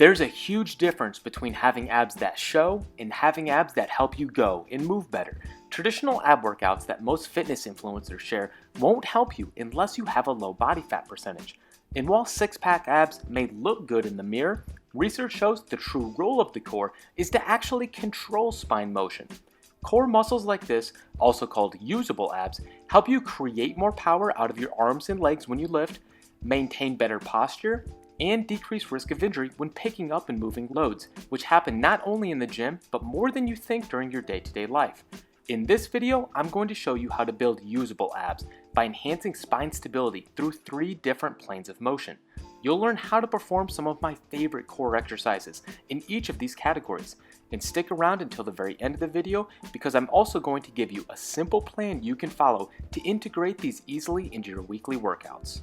There's a huge difference between having abs that show and having abs that help you go and move better. Traditional ab workouts that most fitness influencers share won't help you unless you have a low body fat percentage. And while six-pack abs may look good in the mirror, research shows the true role of the core is to actually control spine motion. Core muscles like this, also called usable abs, help you create more power out of your arms and legs when you lift, maintain better posture, and decrease risk of injury when picking up and moving loads, which happen not only in the gym, but more than you think during your day-to-day life. In this video, I'm going to show you how to build usable abs by enhancing spine stability through 3 different planes of motion. You'll learn how to perform some of my favorite core exercises in each of these categories. And stick around until the very end of the video because I'm also going to give you a simple plan you can follow to integrate these easily into your weekly workouts.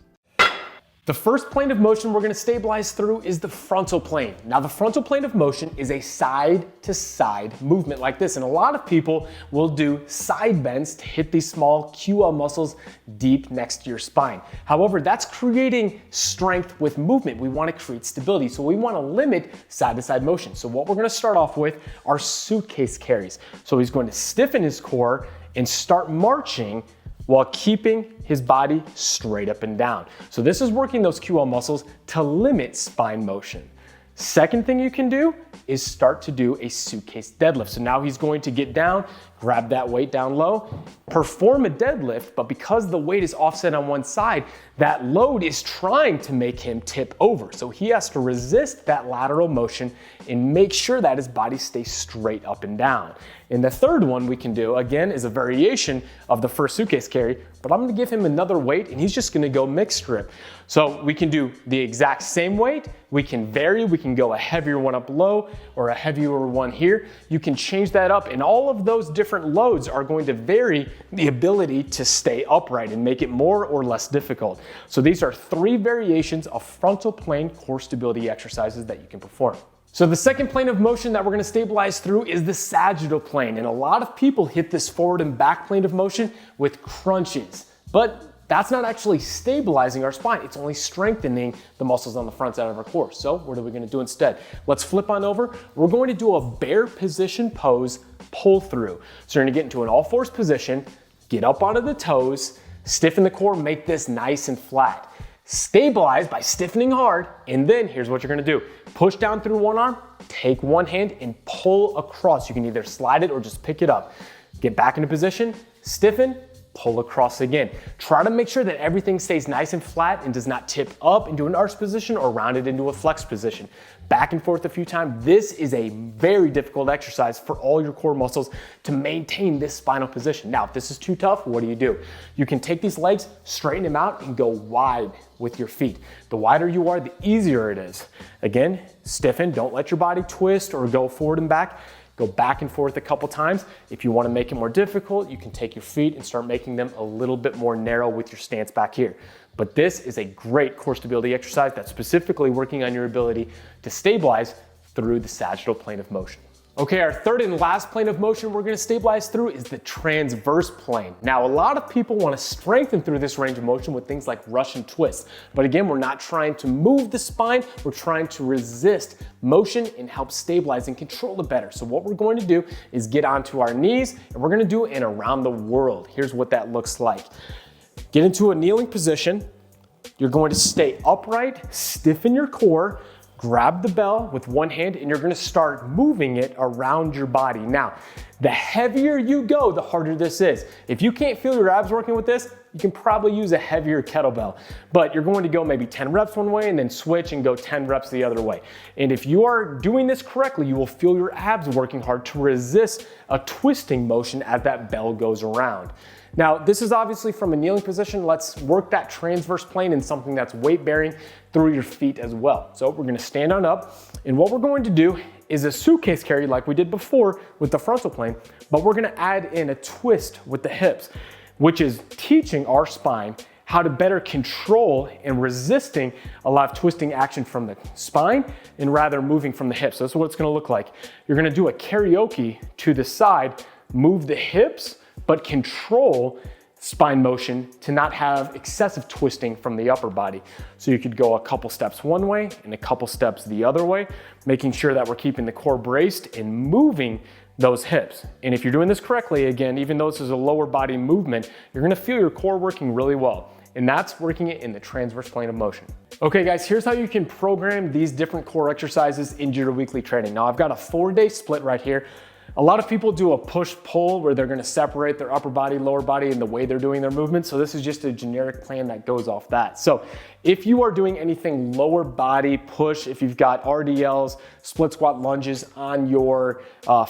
The first plane of motion we're going to stabilize through is the frontal plane. Now, the frontal plane of motion is a side-to-side movement like this, and a lot of people will do side bends to hit these small QL muscles deep next to your spine. However, that's creating strength with movement. We want to create stability, so we want to limit side-to-side motion. So what we're going to start off with are suitcase carries. So he's going to stiffen his core and start marching while keeping his body straight up and down. So this is working those QL muscles to limit spine motion. Second thing you can do is start to do a suitcase deadlift. So now he's going to get down, grab that weight down low, perform a deadlift, but because the weight is offset on one side, that load is trying to make him tip over. So he has to resist that lateral motion and make sure that his body stays straight up and down. And the third one we can do, again, is a variation of the first suitcase carry, but I'm gonna give him another weight and he's just gonna go mixed grip. So we can do the exact same weight, we can vary, we can go a heavier one up low or a heavier one here. You can change that up, and all of those different loads are going to vary the ability to stay upright and make it more or less difficult. So these are 3 variations of frontal plane core stability exercises that you can perform. So the second plane of motion that we're going to stabilize through is the sagittal plane, and a lot of people hit this forward and back plane of motion with crunches, but that's not actually stabilizing our spine. It's only strengthening the muscles on the front side of our core. So what are we going to do instead? Let's flip on over. We're going to do a bear position pose pull through. So you're going to get into an all fours position, get up onto the toes, stiffen the core, make this nice and flat. Stabilize by stiffening hard, and then here's what you're gonna do. Push down through one arm, take one hand and pull across. You can either slide it or just pick it up. Get back into position, stiffen, pull across again. Try to make sure that everything stays nice and flat and does not tip up into an arch position or rounded into a flex position. Back and forth a few times. This is a very difficult exercise for all your core muscles to maintain this spinal position. Now, if this is too tough, what do? You can take these legs, straighten them out, and go wide with your feet. The wider you are, the easier it is. Again, stiffen, don't let your body twist or go forward and back. Go back and forth a couple times. If you want to make it more difficult, you can take your feet and start making them a little bit more narrow with your stance back here. But this is a great core stability exercise that's specifically working on your ability to stabilize through the sagittal plane of motion. Okay, our third and last plane of motion we're gonna stabilize through is the transverse plane. Now, a lot of people wanna strengthen through this range of motion with things like Russian twists. But again, we're not trying to move the spine, we're trying to resist motion and help stabilize and control it better. So what we're going to do is get onto our knees, and we're gonna do an around the world. Here's what that looks like. Get into a kneeling position. You're going to stay upright, stiffen your core, grab the bell with one hand, and you're gonna start moving it around your body. Now, the heavier you go, the harder this is. If you can't feel your abs working with this, you can probably use a heavier kettlebell, but you're going to go maybe 10 reps one way and then switch and go 10 reps the other way. And if you are doing this correctly, you will feel your abs working hard to resist a twisting motion as that bell goes around. Now, this is obviously from a kneeling position. Let's work that transverse plane in something that's weight bearing through your feet as well. So we're gonna stand on up, and what we're going to do is a suitcase carry like we did before with the frontal plane, but we're gonna add in a twist with the hips, which is teaching our spine how to better control and resisting a lot of twisting action from the spine and rather moving from the hips. So this is what it's gonna look like. You're gonna do a karaoke to the side, move the hips, but control spine motion to not have excessive twisting from the upper body. So you could go a couple steps one way and a couple steps the other way, making sure that we're keeping the core braced and moving those hips. And if you're doing this correctly, again, even though this is a lower body movement, you're gonna feel your core working really well. And that's working it in the transverse plane of motion. Okay guys, here's how you can program these different core exercises into your weekly training. Now I've got a 4-day split right here. A lot of people do a push-pull where they're gonna separate their upper body, lower body in the way they're doing their movements. So this is just a generic plan that goes off that. So if you are doing anything lower body push, if you've got RDLs, split squat lunges on your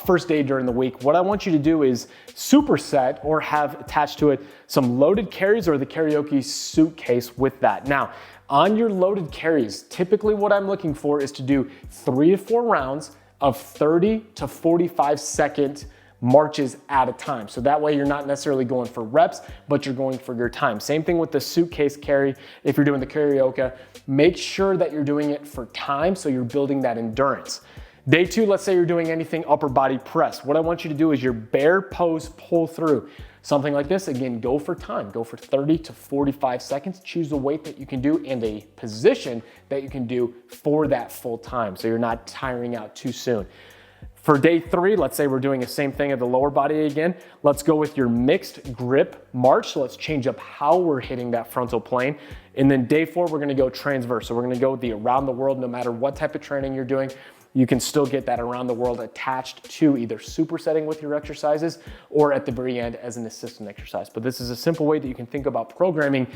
first day during the week, what I want you to do is superset or have attached to it some loaded carries or the karaoke suitcase with that. Now, on your loaded carries, typically what I'm looking for is to do 3 to 4 rounds of 30 to 45 second marches at a time. So that way you're not necessarily going for reps, but you're going for your time. Same thing with the suitcase carry. If you're doing the karaoke, make sure that you're doing it for time so you're building that endurance. Day 2, let's say you're doing anything upper body press. What I want you to do is your bear pose pull through. Something like this, again, go for time. Go for 30 to 45 seconds. Choose a weight that you can do and a position that you can do for that full time so you're not tiring out too soon. For day 3, let's say we're doing the same thing at the lower body again. Let's go with your mixed grip march. So let's change up how we're hitting that frontal plane. And then day 4, we're gonna go transverse. So we're gonna go the around the world, no matter what type of training you're doing. You can still get that around the world attached to either supersetting with your exercises or at the very end as an assistant exercise. But this is a simple way that you can think about programming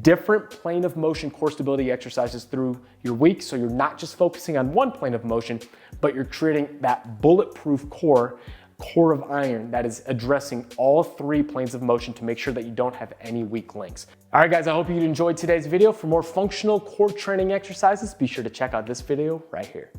different plane of motion core stability exercises through your week. So you're not just focusing on one plane of motion, but you're creating that bulletproof core of iron that is addressing all 3 planes of motion to make sure that you don't have any weak links. All right guys, I hope you enjoyed today's video. For more functional core training exercises, be sure to check out this video right here.